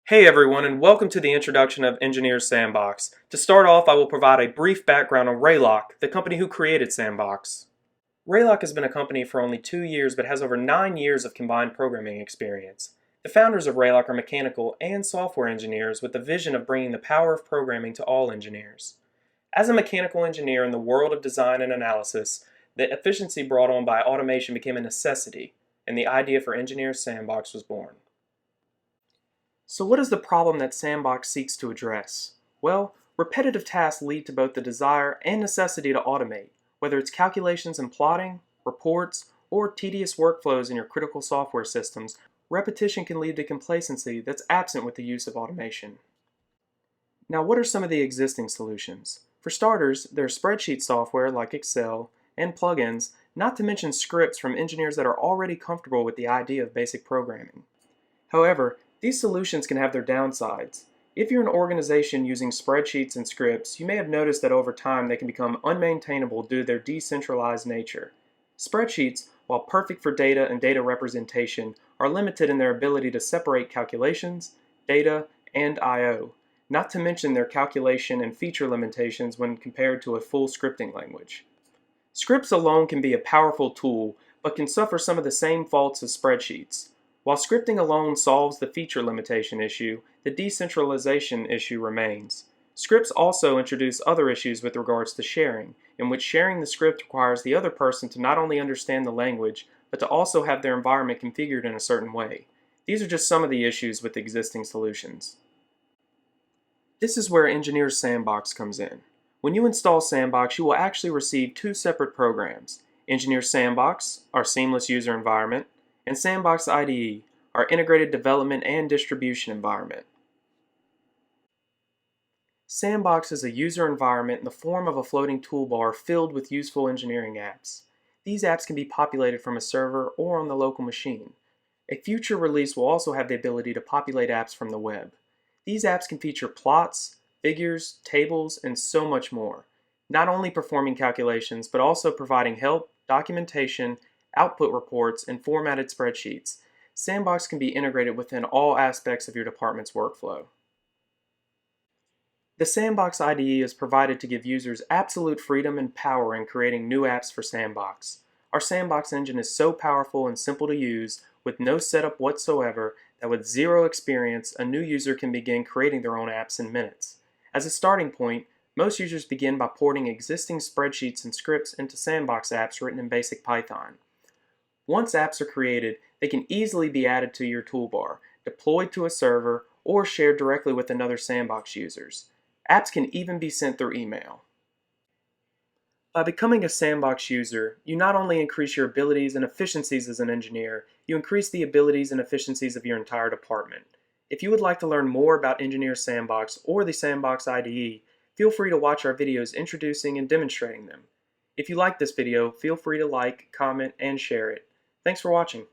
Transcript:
Hey everyone, and welcome to the introduction of Engineers Sandbox. To start off, I will provide a brief background on Raylock, the company who created Sandbox. Raylock has been a company for only 2 years but has over 9 years of combined programming experience. The founders of Raylock are mechanical and software engineers with the vision of bringing the power of programming to all engineers. As a mechanical engineer in the world of design and analysis, the efficiency brought on by automation became a necessity, and the idea for Engineers Sandbox was born. So what is the problem that Sandbox seeks to address? Well, repetitive tasks lead to both the desire and necessity to automate. Whether it's calculations and plotting, reports, or tedious workflows in your critical software systems, repetition can lead to complacency that's absent with the use of automation. Now, what are some of the existing solutions? For starters, there's spreadsheet software like Excel and plugins, not to mention scripts from engineers that are already comfortable with the idea of basic programming. However, these solutions can have their downsides. If you're an organization using spreadsheets and scripts, you may have noticed that over time they can become unmaintainable due to their decentralized nature. Spreadsheets, while perfect for data and data representation, are limited in their ability to separate calculations, data, and I/O, not to mention their calculation and feature limitations when compared to a full scripting language. Scripts alone can be a powerful tool, but can suffer some of the same faults as spreadsheets. While scripting alone solves the feature limitation issue, the decentralization issue remains. Scripts also introduce other issues with regards to sharing, in which sharing the script requires the other person to not only understand the language, but to also have their environment configured in a certain way. These are just some of the issues with existing solutions. This is where Engineers Sandbox comes in. When you install Sandbox, you will actually receive two separate programs: Engineers Sandbox, our seamless user environment, and Sandbox IDE, our integrated development and distribution environment. Sandbox is a user environment in the form of a floating toolbar filled with useful engineering apps. These apps can be populated from a server or on the local machine. A future release will also have the ability to populate apps from the web. These apps can feature plots, figures, tables, and so much more, not only performing calculations, but also providing help, documentation, output reports, and formatted spreadsheets. Sandbox can be integrated within all aspects of your department's workflow. The Sandbox IDE is provided to give users absolute freedom and power in creating new apps for Sandbox. Our Sandbox engine is so powerful and simple to use, with no setup whatsoever, that with zero experience, a new user can begin creating their own apps in minutes. As a starting point, most users begin by porting existing spreadsheets and scripts into Sandbox apps written in basic Python. Once apps are created, they can easily be added to your toolbar, deployed to a server, or shared directly with another Sandbox users. Apps can even be sent through email. By becoming a Sandbox user, you not only increase your abilities and efficiencies as an engineer, you increase the abilities and efficiencies of your entire department. If you would like to learn more about Engineers Sandbox or the Sandbox IDE, feel free to watch our videos introducing and demonstrating them. If you like this video, feel free to like, comment, and share it. Thanks for watching.